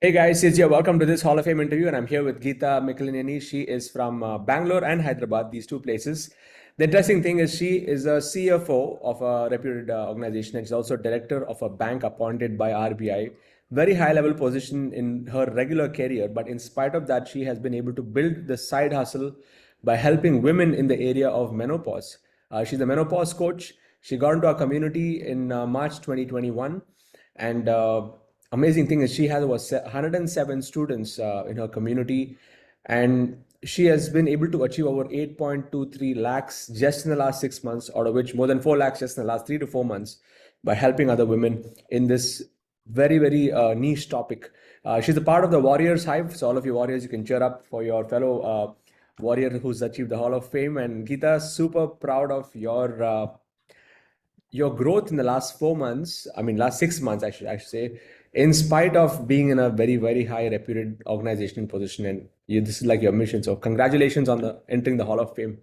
Hey guys, it's welcome to this Hall of Fame interview, and I'm here with Geetha Mikkilineni. She is from Bangalore and Hyderabad, these two places. The interesting thing is she is a CFO of a reputed organization, and she's also director of a bank appointed by RBI. Very high level position in her regular career, but in spite of that, she has been able to build the side hustle by helping women in the area of menopause. She's a menopause coach. She got into our community in March 2021, and amazing thing is she has over 107 students in her community, and she has been able to achieve over 8.23 lakhs just in the last 6 months, out of which more than 4 lakhs just in the last 3 to 4 months, by helping other women in this very niche topic. She's a part of the Warriors Hive, so all of you warriors, you can cheer up for your fellow warrior who's achieved the Hall of Fame. And Geetha, super proud of your growth in the last 4 months, I mean, last 6 months, I should say, in spite of being in a very high reputed organization position. And this is like your mission. So congratulations on the entering the Hall of Fame.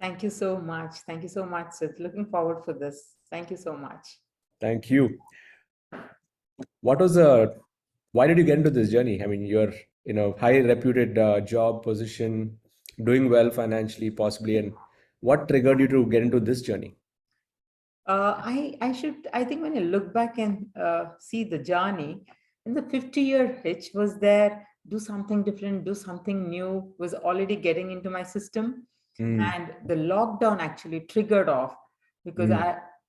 Thank you so much. Thank you so much, Sid. Looking forward for this. Thank you so much. Thank you. Why did you get into this journey? I mean, you're in a high reputed job position, doing well financially, possibly. And what triggered you to get into this journey? I think when I look back and see the journey, in the 50-year hitch was there, do something different, do something new, was already getting into my system. And the lockdown actually triggered off because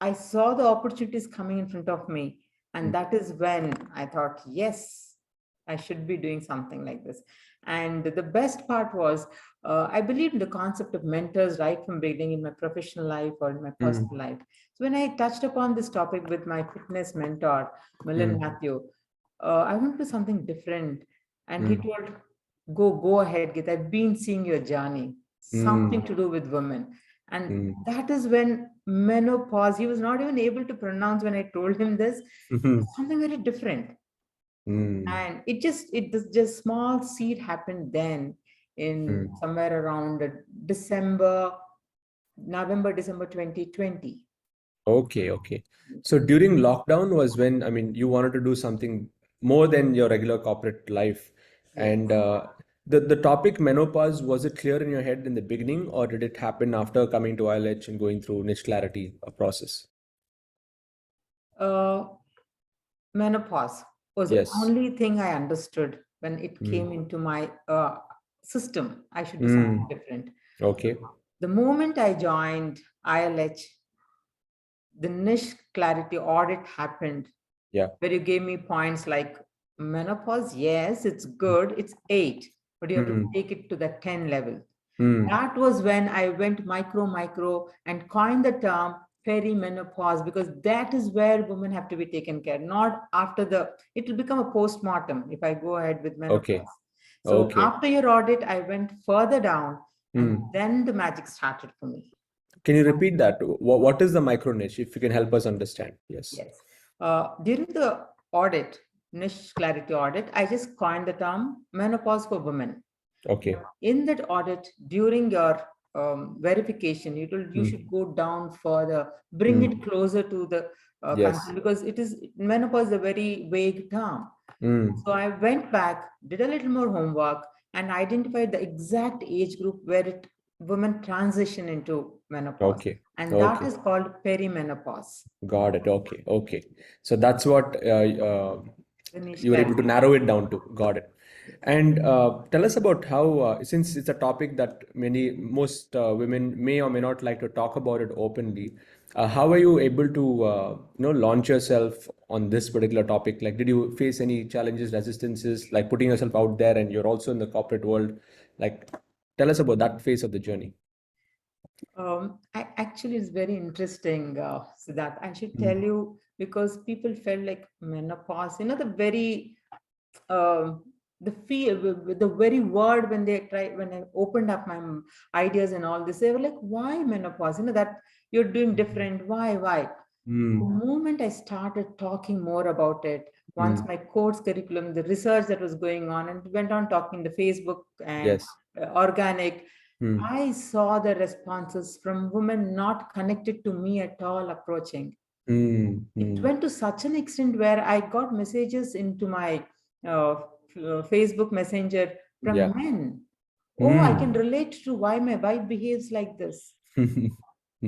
I saw the opportunities coming in front of me. And that is when I thought, yes, I should be doing something like this. And the best part was, I believe in the concept of mentors right from beginning in my professional life or in my personal life. So when I touched upon this topic with my fitness mentor, Milind Matthew, I went to something different. And he told, go ahead, Git. I've been seeing your journey, something to do with women. And that is when menopause, he was not even able to pronounce when I told him this, something very different. And it just small seed happened then in somewhere around November, December 2020. Okay. So during lockdown was when, I mean, you wanted to do something more than your regular corporate life. And the topic menopause, was it clear in your head in the beginning, or did it happen after coming to ILH and going through Niche Clarity process? Menopause was the only thing I understood when it came into my system. I should do something different. Okay. The moment I joined ILH, the Niche Clarity Audit happened. Yeah. Where you gave me points like menopause, yes, it's good, it's 8, but you have to take it to the 10 level. That was when I went micro and coined the term perimenopause, because that is where women have to be taken care, not after it will become a post-mortem if I go ahead with menopause. So after your audit, I went further down, and then the magic started for me. Can you repeat that? What is the micro niche, if you can help us understand? Yes. During the audit, Niche Clarity Audit, I just coined the term menopause for women. Okay. In that audit, during your verification, you should go down further, bring it closer to the country, because menopause is a very vague term. So I went back, did a little more homework, and identified the exact age group where women transition into menopause. And that is called perimenopause. Got it. Okay. So that's what you were able to narrow it down to. Got it. And tell us about how, since it's a topic that most women may or may not like to talk about it openly, how are you able to launch yourself on this particular topic? Like, did you face any challenges, resistances, like putting yourself out there, and you're also in the corporate world? Like, tell us about that phase of the journey. Actually, it's very interesting, Siddharth. I should tell you, because people felt like menopause, the very word when I opened up my ideas and all this, they were like, why menopause? That you're doing different. Why? The moment I started talking more about it, once my course curriculum, the research that was going on, and went on talking the Facebook and organic, I saw the responses from women not connected to me at all approaching. It went to such an extent where I got messages into my Facebook Messenger from Yeah. men. Oh, I can relate to why my wife behaves like this.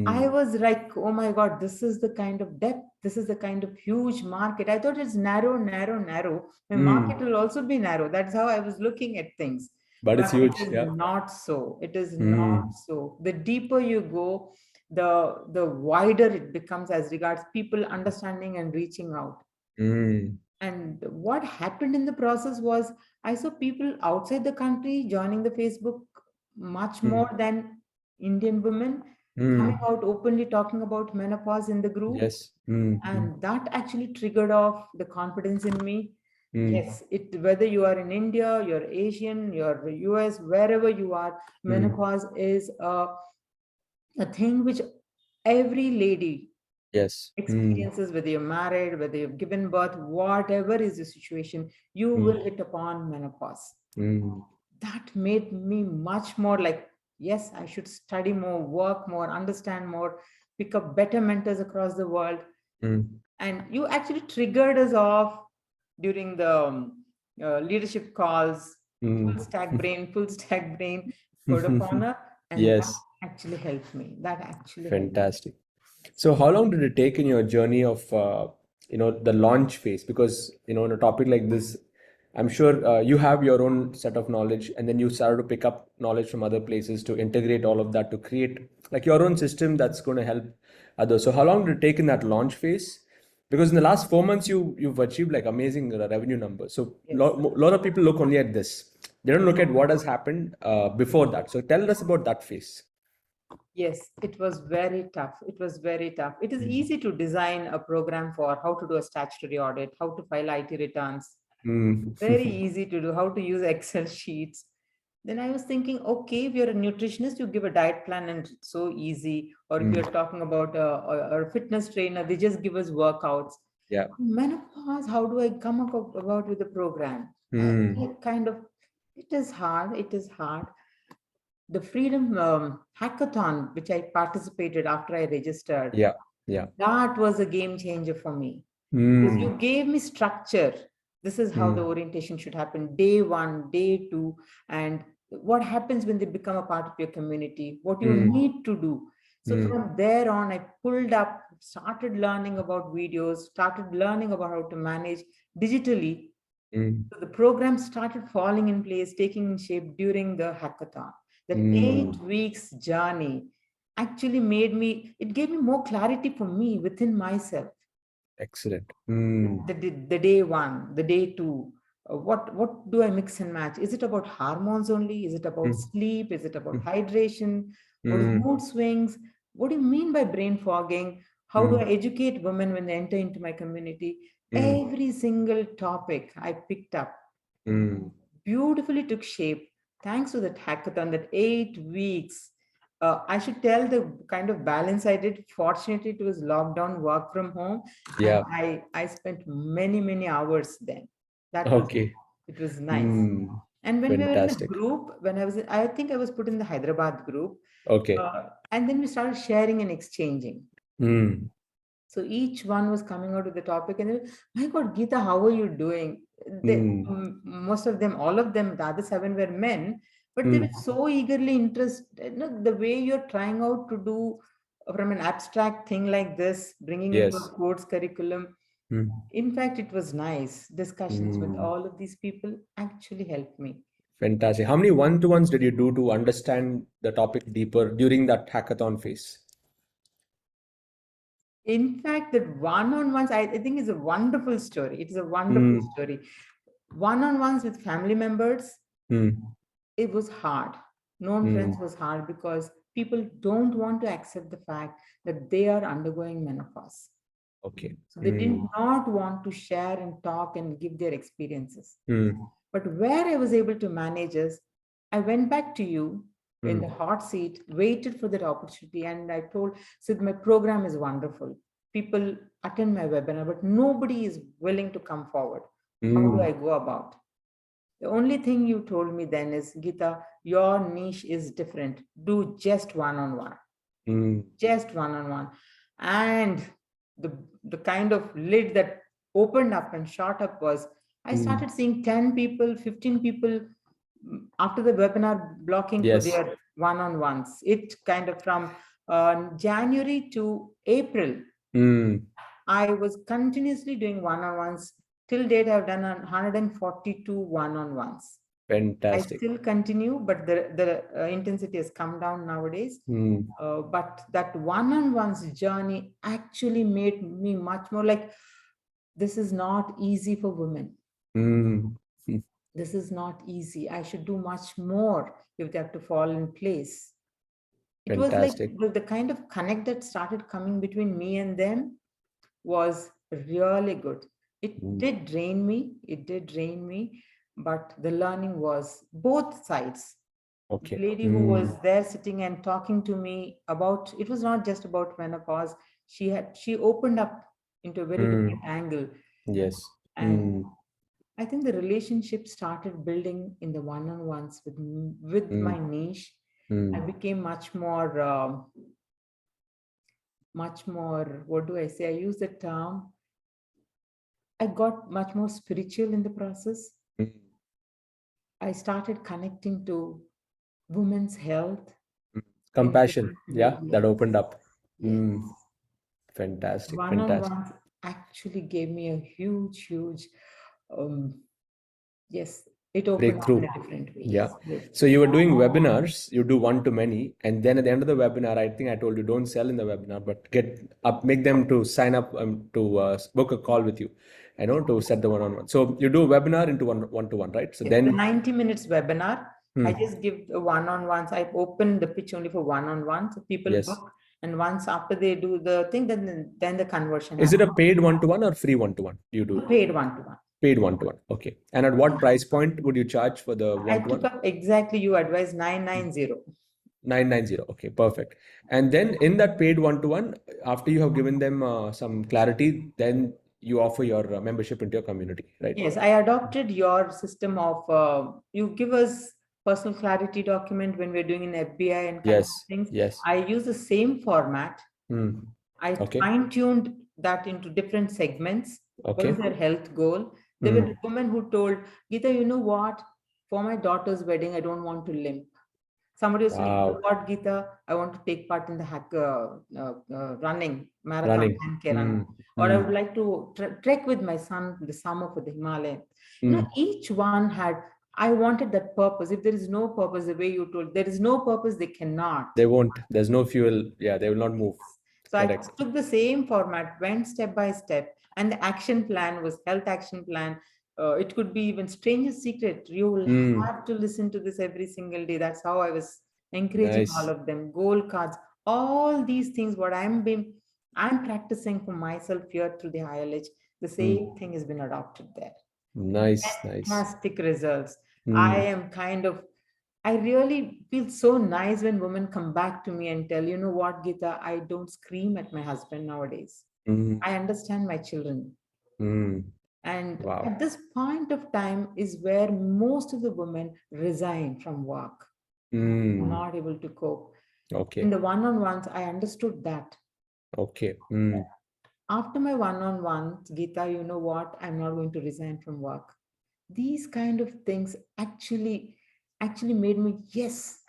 I Mm. was like, oh my God, this is the kind of depth, this is the kind of huge market. I thought it's narrow, narrow, narrow. My market Mm. will also be narrow. That's how I was looking at things. But it's But it huge. is Yeah. not so. It is not Mm. so. The deeper you go, the wider it becomes as regards people understanding and reaching out. Mm. And what happened in the process was I saw people outside the country joining the Facebook much more Mm. than Indian women coming Mm. out openly talking about menopause in the group. Yes. Mm. Mm. And that actually triggered off the confidence in me. Mm. Yes, it whether you are in India, you're Asian, you're US, wherever you are, Mm. menopause is a thing which every lady Yes. Mm. experiences, whether you're married, whether you've given birth, whatever is the situation, you will Mm. hit upon menopause. Mm. That made me much more like, yes, I should study more, work more, understand more, pick up better mentors across the world. Mm. And you actually triggered us off during the leadership calls, Mm. full stack brain, code of honor. And that Yes. actually helped me. That actually helped me. Fantastic. So how long did it take in your journey of the launch phase? Because in a topic like this, I'm sure you have your own set of knowledge, and then you started to pick up knowledge from other places to integrate all of that to create like your own system that's going to help others. So how long did it take in that launch phase? Because in the last 4 months, you've achieved like amazing revenue numbers. So Yes. lot of people look only at this. They don't look at what has happened before that. So tell us about that phase. Yes, it was very tough. It was very tough. It is Mm. easy to design a program for how to do a statutory audit, how to file IT returns. Mm. Very easy to do, how to use Excel sheets. Then I was thinking, okay, if you're a nutritionist, you give a diet plan and it's so easy. Or if you're Mm. talking about a fitness trainer, they just give us workouts. Yeah. Menopause, how do I come up about with the program? Mm. Like kind of, it is hard. It is hard. The freedom hackathon, which I participated after I registered, Yeah. Yeah. that was a game changer for me because you Mm. gave me structure. This is how the Mm. orientation should happen: day one, day two, and what happens when they become a part of your community, what you Mm. need to do. So Mm. from there on, I pulled up, started learning about videos, started learning about how to manage digitally. Mm. So the program started falling in place, taking shape during the hackathon. That Mm. 8 weeks journey actually made me, it gave me more clarity for me within myself. Excellent. Mm. The day one, the day two, what do I mix and match? Is it about hormones only? Is it about Mm. sleep? Is it about Mm. hydration? What is Mm. mood swings? What do you mean by brain fogging? How do I Mm. educate women when they enter into my community? Mm. Every single topic I picked up Mm. beautifully took shape thanks to that hackathon, that 8 weeks. I should tell the kind of balance I did. Fortunately, it was lockdown, work from home, and Yeah. I spent many, many hours then. That was Okay. it was nice. Mm. And when we were in a Fantastic. group, I think I was put in the Hyderabad group, Okay. and then we started sharing and exchanging. Mm. So each one was coming out with the topic, and they were, my God, Geetha, how are you doing? Mm. Most of them, all of them, the other seven were men, but they were Mm. so eagerly interested. The way you're trying out to do from an abstract thing like this, bringing into a Yes. course curriculum. Mm. In fact, it was nice. Discussions with Mm. all of these people actually helped me. Fantastic. How many one-to-ones did you do to understand the topic deeper during that hackathon phase? In fact, that one-on-ones, I think is a wonderful story. It is a wonderful Mm. story. One-on-ones with family members, Mm. it was hard. Known friends Mm. was hard because people don't want to accept the fact that they are undergoing menopause. Okay. So they did Mm. not want to share and talk and give their experiences. Mm. But where I was able to manage is I went back to you in the Mm. hot seat, waited for that opportunity, and I told, Sid, my program is wonderful. People attend my webinar, but nobody is willing to come forward. How do I Mm. go about? The only thing you told me then is, Geetha, your niche is different. Do just one-on-one, Mm. just one-on-one. And the kind of lid that opened up and shot up was, I started seeing 10 people, 15 people after the webinar blocking for Yes. their one-on-ones. It kind of from January to April, I was continuously doing one-on-ones. Till date, I've done 142 one-on-ones. I Fantastic. still continue, but the intensity has come down nowadays. But that one-on-ones journey actually made me much more like, this is not easy for women. This is not easy. I should do much more if they have to fall in place. It Fantastic. was like the kind of connect that started coming between me and them was really good. It did drain me. It did drain me. But the learning was both sides. Okay. The lady who was there sitting and talking to me about, it was not just about menopause. She opened up into a very different angle. Yes. And I think the relationship started building in the one-on-ones with my niche. I became much more, what do I say? I use the term. I got much more spiritual in the process. I started connecting to women's health. Compassion. Yeah, that opened up. Yes. Fantastic. Fantastic. One-on-ones actually gave me a huge, yes, it opened up in Breakthrough. a different way. Yeah. Yes. So you were doing webinars, you do one to many, and then at the end of the webinar, I think I told you don't sell in the webinar, but get up, make them to sign up to book a call with you, to set the one-on-one. So you do a webinar into one to one, right? So Yes, then the 90 minutes webinar, I just give the one-on-ones. I open the pitch only for one-on-one, so people Yes. book, and once after they do the thing, then the conversion Is it a happens. paid one-to-one or free one-to-one you do? Paid one-to-one. Paid one-to-one. Okay. And at what price point would you charge for the I took one-to-one? up exactly you advised 990. 990. Okay, perfect. And then in that paid one-to-one, after you have given them some clarity, then you offer your membership into your community, right? Yes, I adopted your system of you give us personal clarity document when we're doing an FBI and kind of Yes. things. Yes. I use the same format. I Okay. fine-tuned that into different segments. What Okay. is their health goal? There were women who told, Geetha, you know what? For my daughter's wedding, I don't want to limp. Somebody was saying, you know Wow. what, Geetha, I want to take part in the running, marathon, Running. 10K running. Or I would like to trek with my son in the summer for the Himalaya. Each one had, I wanted that purpose. If there is no purpose, the way you told, there is no purpose, they cannot. They won't. There's no fuel. Yeah, they will not move. So Correct. I took the same format, went step by step, and the action plan was health action plan. It could be even strangest secret. You will have to listen to this every single day. That's how I was encouraging Nice. all of them. Goal cards, all these things. What I'm practicing for myself here through the ILH. The same thing has been adopted there. Nice. Nice. Fantastic results. I really feel so nice when women come back to me and tell, you know what, Geetha, I don't scream at my husband nowadays. I understand my children. And Wow. at this point of time is where most of the women resign from work, not able to cope. Okay. In the one-on-ones, I understood that. Okay. After my one-on-ones, Geetha, you know what, I'm not going to resign from work. These kind of things actually made me, yes,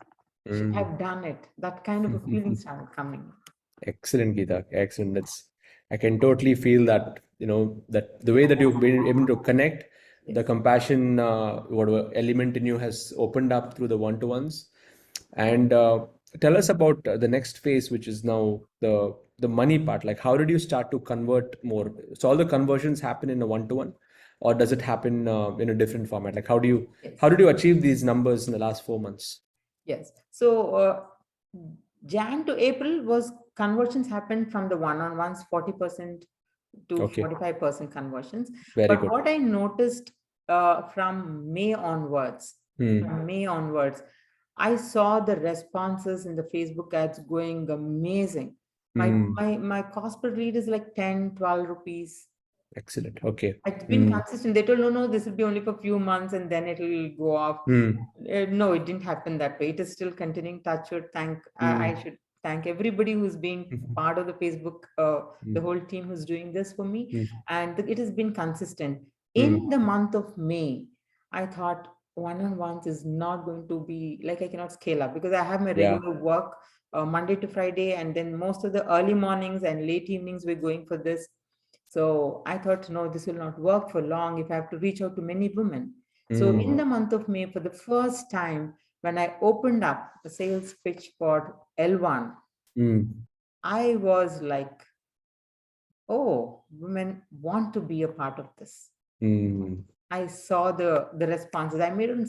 I've done it. That kind of a feeling started coming. Excellent, Geetha. Excellent. I can totally feel that, that the way that you've been able to connect, the compassion, whatever element in you has opened up through the one-to-ones. And tell us about the next phase, which is now the money part. Like, how did you start to convert more? So all the conversions happen in a one-to-one, or does it happen in a different format? Like, how did you achieve these numbers in the last 4 months? Yes. So Jan to April was conversions happened from the one-on-ones, 40% to 45% conversions. Very but good. What I noticed from May onwards, I saw the responses in the Facebook ads going amazing. My cost per lead is like 10, 12 rupees. Excellent. Okay. It's been consistent. They told, no, this will be only for a few months and then it will go off. No, it didn't happen that way. It is still continuing. Touch wood. I should thank everybody who's been part of the Facebook, the whole team who's doing this for me. And it has been consistent. In the month of May, I thought one-on-ones is not going to be like I cannot scale up because I have my Yeah. regular work Monday to Friday, and then most of the early mornings and late evenings we're going for this. So I thought, no, this will not work for long if I have to reach out to many women. So in the month of May, for the first time, when I opened up a sales pitch for L1, I was like, oh, women want to be a part of this. I saw the responses. I made on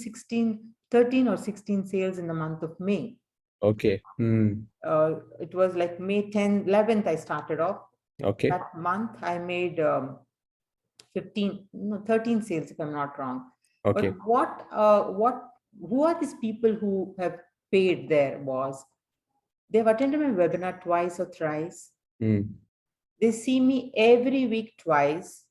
13 or 16 sales in the month of May. Okay. It was like May 10th, 11th, I started off. Okay. That month, I made 13 sales, if I'm not wrong. Okay. But who are these people who have paid there was, they've attended my webinar twice or thrice. They see me every week twice.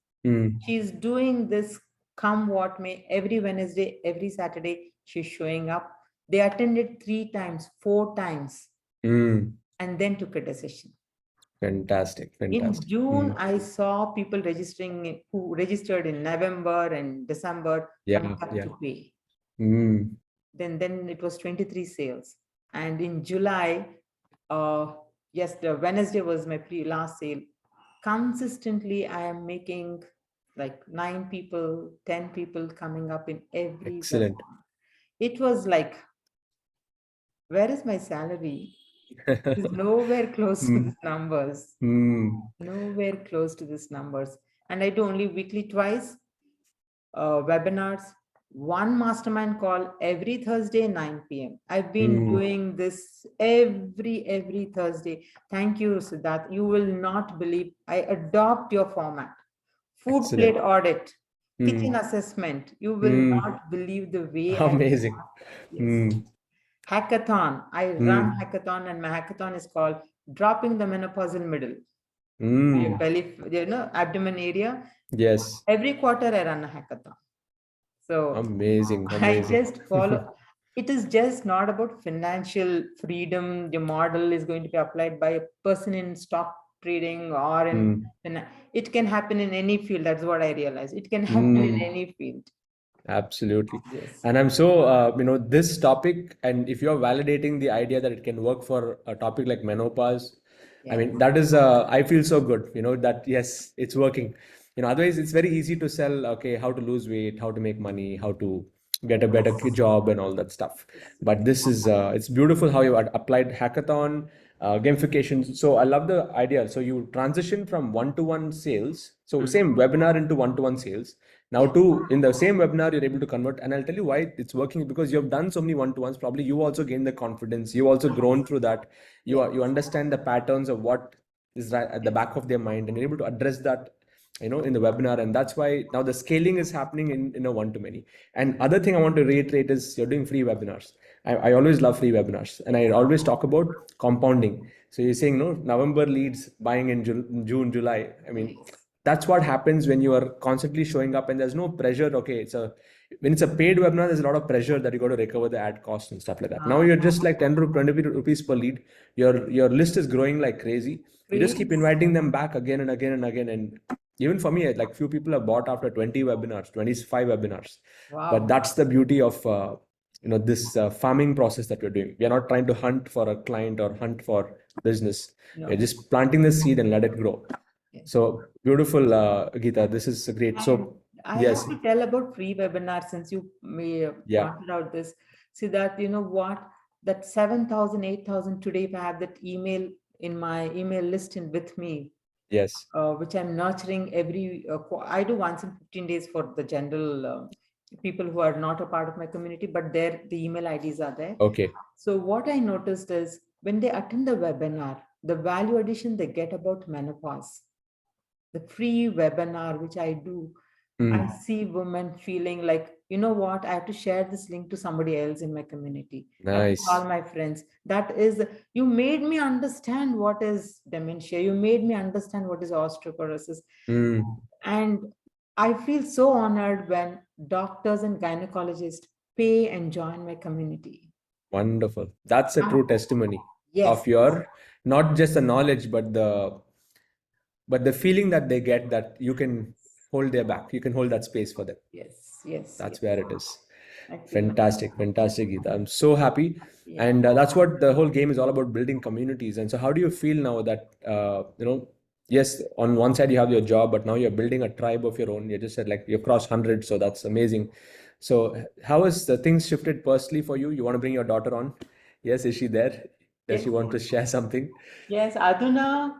She's doing this come what may, every Wednesday, every Saturday, she's showing up. They attended 3 times, 4 times, and then took a decision. Fantastic. In June, I saw people registering who registered in November and December coming up to pay. Then it was 23 sales. And in July, yes, the Wednesday was my last sale. Consistently, I am making like 9 people, 10 people coming up in every Excellent. webinar. It was like, where is my salary? It's nowhere close to these numbers. Nowhere close to these numbers. And I do only weekly twice webinars, 1 mastermind call every Thursday, 9 p.m. I've been doing this every Thursday. Thank you, Siddharth. You will not believe, I adopt your format. Food plate audit, kitchen assessment. You will not believe the way amazing. Yes. Hackathon. I run hackathon, and my hackathon is called Dropping the Menopausal Middle. Your belly, abdomen area. Yes. Every quarter I run a hackathon. So amazing. I just follow. It is just not about financial freedom. Your model is going to be applied by a person in stock trading or in it can happen in any field. That's what I realized. It can happen in any field. Absolutely. Yes. And I'm so, this topic, and if you're validating the idea that it can work for a topic like menopause, I mean, that is, I feel so good, that yes, it's working. Otherwise it's very easy to sell, okay, how to lose weight, how to make money, how to get a better job and all that stuff. But this is, it's beautiful how you applied hackathon, gamification. So I love the idea. So you transition from one-to-one sales, so same webinar into one-to-one sales. Now, in the same webinar, you're able to convert, and I'll tell you why it's working, because you've done so many one-to-ones. Probably you also gain the confidence. You also grown through that. You understand the patterns of what is right at the back of their mind, and you're able to address that, in the webinar. And that's why now the scaling is happening in a one-to-many. And other thing I want to reiterate is you're doing free webinars. I always love free webinars, and I always talk about compounding. So you're saying, no, November leads buying in June, July. I mean, that's what happens when you are constantly showing up and there's no pressure. Okay, when it's a paid webinar, there's a lot of pressure that you got to recover the ad costs and stuff like that. Now you're just like 10 to 20 rupees per lead. Your list is growing like crazy. You just keep inviting them back again and again and again. And even for me, like few people have bought after 20 webinars, 25 webinars. But that's the beauty of this farming process that we're doing. We are not trying to hunt for a client or hunt for business. We're just planting the seed and let it grow. So beautiful, Geetha. This is great. So I have to tell about free webinar since you pointed out this. See that, you know what, that 7,000, 8,000 today, if I have that email in my email list with me, yes, which I'm nurturing I do once in 15 days for the general people who are not a part of my community, but the email IDs are there. Okay. So what I noticed is when they attend the webinar, the value addition they get about menopause, the free webinar, which I do, I see women feeling like, you know what, I have to share this link to somebody else in my community. I have to Nice. call my friends. That is, you made me understand what is dementia. You made me understand what is osteoporosis. And I feel so honored when doctors and gynecologists pay and join my community. Wonderful. That's a true testimony Yes. of your, not just the knowledge, but the feeling that they get that you can hold their back. You can hold that space for them. Yes. That's where it is. I feel Fantastic, Geetha. I'm so happy. Yeah. And that's what the whole game is all about, building communities. And so how do you feel now that, yes, on one side you have your job, but now you're building a tribe of your own. You just said like you've crossed 100, so that's amazing. So how has the things shifted personally for you? You want to bring your daughter on? Yes, is she there? Does she want to share something? Yes, Aduna.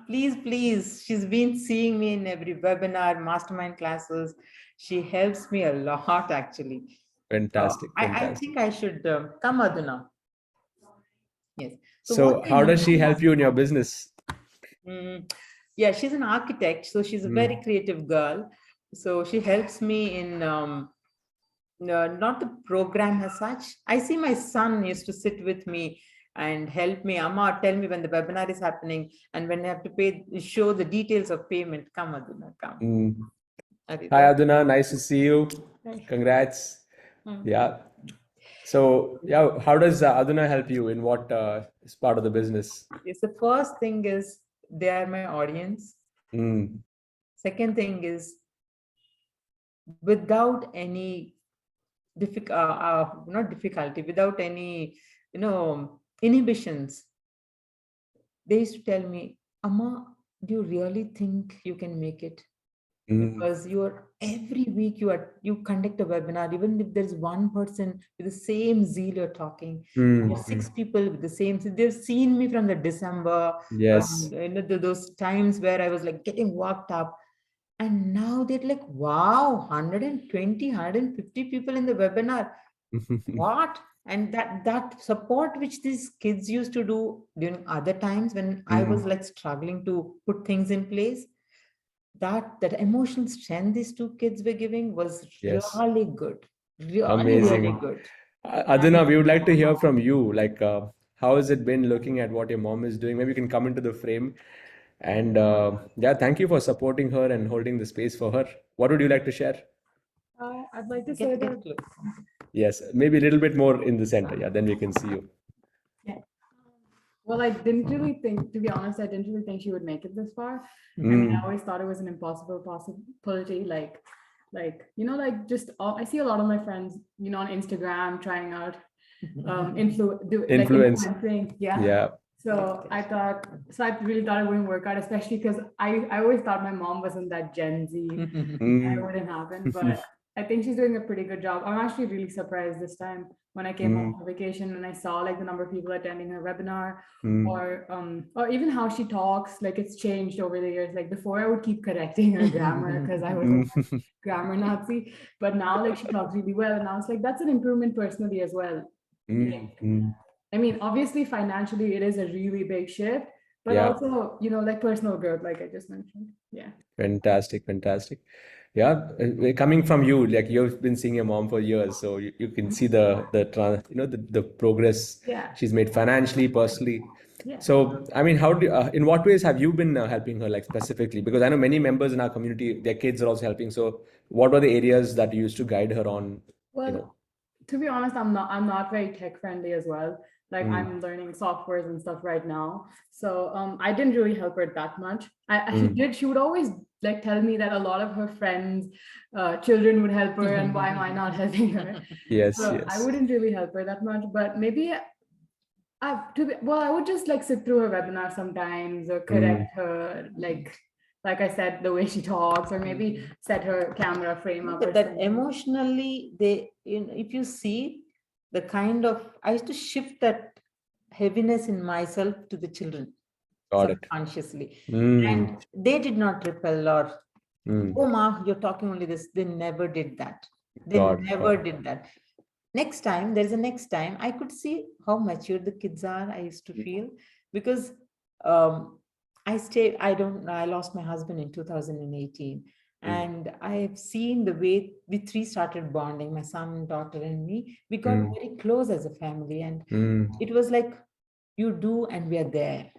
Please. She's been seeing me in every webinar, mastermind classes. She helps me a lot, actually. Fantastic. I think I should come, Aduna. Yes. So how does she help you in your business? Yeah, she's an architect, so she's a very creative girl. So she helps me in not the program as such. I see my son used to sit with me and help me. Amma, tell me when the webinar is happening and when I have to pay, show the details of payment. Come, Aduna, come. Hi, Aduna. Nice to see you. Congrats. Yeah. So, yeah, how does Aduna help you in what is part of the business? Yes, the first thing is they are my audience. Second thing is without any not difficulty, without any inhibitions, they used to tell me, Amma, do you really think you can make it? Because every week you conduct a webinar, even if there's one person with the same zeal you're talking, there's 6 people with the same. So they've seen me from the December, Yes. those times where I was like getting worked up. And now they're like, wow, 120, 150 people in the webinar. What? And that support which these kids used to do during other times when I was like struggling to put things in place, that emotional strength these 2 kids were giving was Yes. really good. Really, Amazing. really good. Aduna, we would like to hear from you. Like, how has it been looking at what your mom is doing? Maybe you can come into the frame. And yeah, thank you for supporting her and holding the space for her. What would you like to share? I'd like to say that. Yes, maybe a little bit more in the center. Yeah, then we can see you. Yeah. Well, I didn't really think, to be honest, I didn't really think she would make it this far. I mean, I always thought it was an impossible possibility. Like, just I see a lot of my friends, on Instagram trying out influencing. Yeah. So I really thought it wouldn't work out, especially because I always thought my mom wasn't that Gen Z. It wouldn't happen, but I think she's doing a pretty good job. I'm actually really surprised this time when I came home for vacation and I saw like the number of people attending her webinar, or even how she talks. Like it's changed over the years. Like before, I would keep correcting her grammar because I was a grammar Nazi, but now like she talks really well, and I was like, that's an improvement personally as well. I mean, obviously, financially, it is a really big shift, but also, like personal growth, like I just mentioned. Yeah. Fantastic. Yeah, coming from you, like you've been seeing your mom for years, so you can see the progress she's made financially, personally. Yeah. So, I mean, in what ways have you been helping her, like specifically? Because I know many members in our community, their kids are also helping. So, what were the areas that you used to guide her on? Well, to be honest, I'm not very tech friendly as well. Like I'm learning softwares and stuff right now. So I didn't really help her that much. She would always like tell me that a lot of her friends, children would help her, and why am I not helping her? Yes, So I wouldn't really help her that much, but maybe I would just like sit through her webinar sometimes or correct her, like I said, the way she talks, or maybe set her camera frame up. That emotionally, if you see the kind of, I used to shift that heaviness in myself to the children. Got it. Subconsciously. And they did not repel or, oh ma, you're talking only this. They never did that. Did that. Next time, there's a next time, I could see how mature the kids are, I used to feel, because I lost my husband in 2018. And I've seen the way we 3 started bonding, my son, daughter, and me. We got very close as a family. And it was like, you do, and we are there.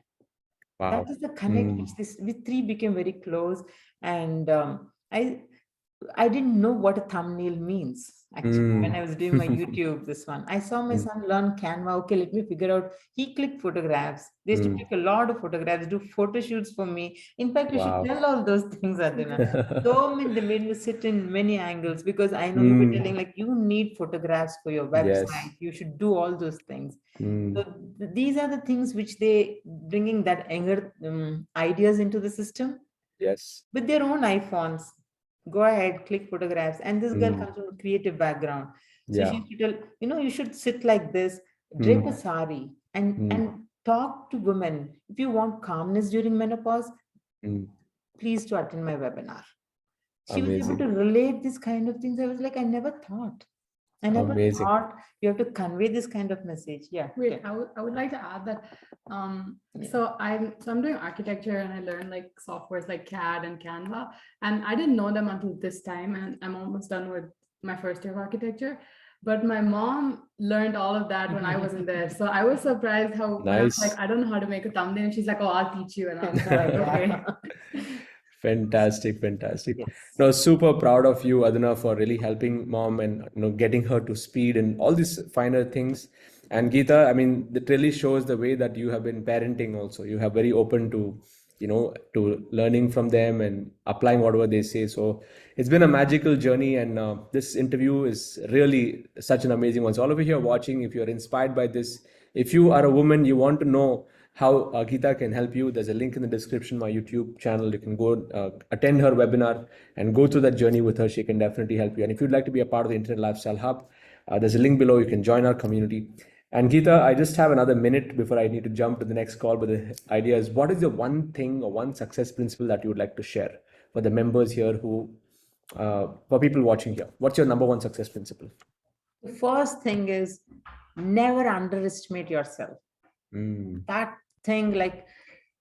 Wow. That is the connect which we 3 became very close. And I didn't know what a thumbnail means actually when I was doing my YouTube, this one. I saw my son learn Canva. Okay, let me figure out. He clicked photographs. They used to take a lot of photographs, do photo shoots for me. In fact, you should Wow. tell all those things, Adina. So many, they made me sit in many angles because I know you were telling like you need photographs for your website. Yes. You should do all those things. Mm. So these are the things which they bringing that anger ideas into the system Yes. with their own iPhones. Go ahead, click photographs. And this girl comes from a creative background. So Yeah. she used to tell, you should sit like this, drape a sari, and talk to women. If you want calmness during menopause, please to attend my webinar. She was able Amazing. to relate these kind of things. I was like, I never thought. I never Amazing. thought you have to convey this kind of message. Yeah. Wait, okay. I would like to add that. So I'm doing architecture and I learned like softwares like CAD and Canva, and I didn't know them until this time, and I'm almost done with my first year of architecture. But my mom learned all of that when I wasn't there, so I was surprised how when I was Nice. like, I don't know how to make a thumbnail, and she's like, oh, I'll teach you, and I was like, okay. Fantastic, fantastic. Yes. No, super proud of you, Aduna, for really helping mom and getting her to speed and all these finer things. And Geetha, I mean, that really shows the way that you have been parenting also. You have very open to, to learning from them and applying whatever they say. So it's been a magical journey, and this interview is really such an amazing one. So all of you here watching, if you're inspired by this, if you are a woman, you want to know how Geetha can help you, there's a link in the description, my YouTube channel. You can go attend her webinar and go through that journey with her. She can definitely help you. And if you'd like to be a part of the Internet Lifestyle Hub, there's a link below. You can join our community. And Geetha, I just have another minute before I need to jump to the next call. But the idea is, what is the one thing or one success principle that you would like to share for the members here who, for people watching here? What's your number one success principle? The first thing is never underestimate yourself. That thing, like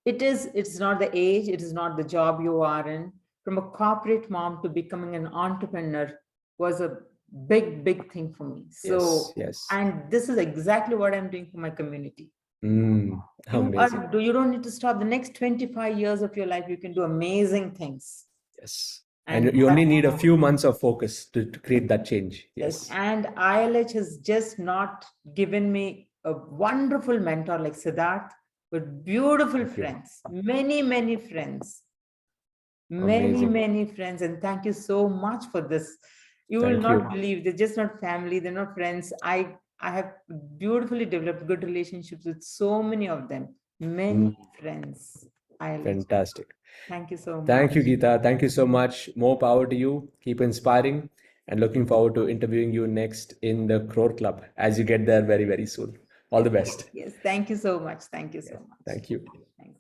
it's not the age, it is not the job you are in. From a corporate mom to becoming an entrepreneur was a big thing for me. So yes. And this is exactly what I'm doing for my community. Amazing. You don't need to stop. The next 25 years of your life, you can do amazing things. Yes. And you only need a few months of focus to create that change. Yes. And ILH has just not given me a wonderful mentor like Siddharth, with beautiful friends, many friends, many friends. And thank you so much for this. You will not believe, they're just not family, they're not friends. I have beautifully developed good relationships with so many of them, many friends. Fantastic. Thank you so much. Thank you, Geetha. Thank you so much. More power to you. Keep inspiring, and looking forward to interviewing you next in the Crore Club as you get there very soon. All the best. Yes. Thank you so much. Thank you so much. Thank you. Thank you.